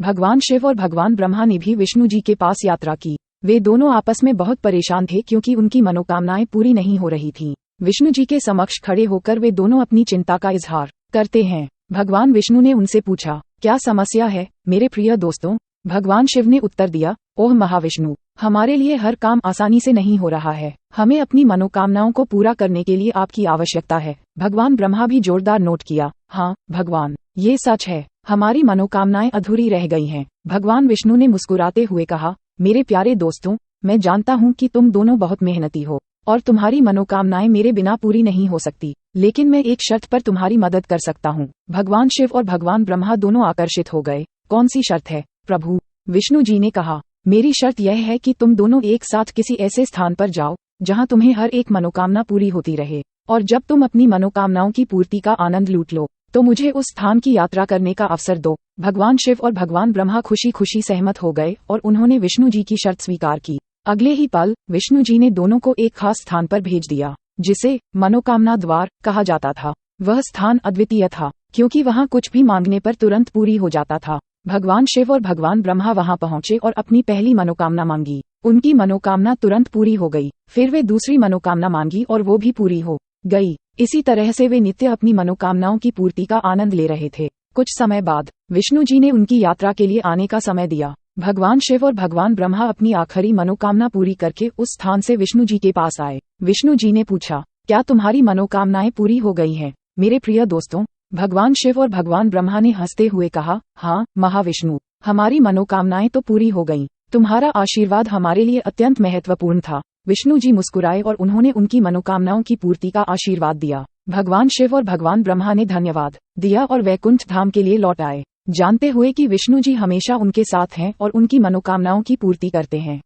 भगवान शिव और भगवान ब्रह्मा ने भी विष्णु जी के पास यात्रा की। वे दोनों आपस में बहुत परेशान थे क्योंकि उनकी मनोकामनाएं पूरी नहीं हो रही थीं। विष्णु जी के समक्ष खड़े होकर वे दोनों अपनी चिंता का इजहार करते हैं। भगवान विष्णु ने उनसे पूछा, क्या समस्या है मेरे प्रिय दोस्तों? भगवान शिव ने उत्तर दिया, ओह महाविष्णु, हमारे लिए हर काम आसानी से नहीं हो रहा है। हमें अपनी मनोकामनाओं को पूरा करने के लिए आपकी आवश्यकता है। भगवान ब्रह्मा भी जोरदार नोट किया, हाँ भगवान, ये सच है, हमारी मनोकामनाएं अधूरी रह गई हैं। भगवान विष्णु ने मुस्कुराते हुए कहा, मेरे प्यारे दोस्तों, मैं जानता हूँ कि तुम दोनों बहुत मेहनती हो और तुम्हारी मनोकामनाएं मेरे बिना पूरी नहीं हो सकती, लेकिन मैं एक शर्त पर तुम्हारी मदद कर सकता हूँ। भगवान शिव और भगवान ब्रह्मा दोनों आकर्षित हो गए। कौन सी शर्त है प्रभु? विष्णु जी ने कहा, मेरी शर्त यह है कि तुम दोनों एक साथ किसी ऐसे स्थान पर जाओ जहां तुम्हें हर एक मनोकामना पूरी होती रहे, और जब तुम अपनी मनोकामनाओं की पूर्ति का आनंद लूट लो तो मुझे उस स्थान की यात्रा करने का अवसर दो। भगवान शिव और भगवान ब्रह्मा खुशी खुशी सहमत हो गए और उन्होंने विष्णु जी की शर्त स्वीकार की। अगले ही पल विष्णु जी ने दोनों को एक खास स्थान पर भेज दिया जिसे मनोकामना द्वार कहा जाता था। वह स्थान अद्वितीय था क्योंकि वहां कुछ भी मांगने पर तुरंत पूरी हो जाता था। भगवान शिव और भगवान ब्रह्मा वहां पहुंचे और अपनी पहली मनोकामना मांगी। उनकी मनोकामना तुरंत पूरी हो गई। फिर वे दूसरी मनोकामना मांगी और वो भी पूरी हो गई। इसी तरह से वे नित्य अपनी मनोकामनाओं की पूर्ति का आनंद ले रहे थे। कुछ समय बाद विष्णु जी ने उनकी यात्रा के लिए आने का समय दिया। भगवान शिव और भगवान ब्रह्मा अपनी आखिरी मनोकामना पूरी करके उस स्थान से विष्णु जी के पास आए। विष्णु जी ने पूछा, क्या तुम्हारी मनोकामनाएं पूरी हो गई हैं मेरे प्रिय दोस्तों? भगवान शिव और भगवान ब्रह्मा ने हंसते हुए कहा, हाँ महाविष्णु, हमारी मनोकामनाएं तो पूरी हो गईं। तुम्हारा आशीर्वाद हमारे लिए अत्यंत महत्वपूर्ण था। विष्णु जी मुस्कुराए और उन्होंने उनकी मनोकामनाओं की पूर्ति का आशीर्वाद दिया। भगवान शिव और भगवान ब्रह्मा ने धन्यवाद दिया और वैकुंठ धाम के लिए लौट आए, जानते हुए कि विष्णु जी हमेशा उनके साथ हैं और उनकी मनोकामनाओं की पूर्ति करते हैं।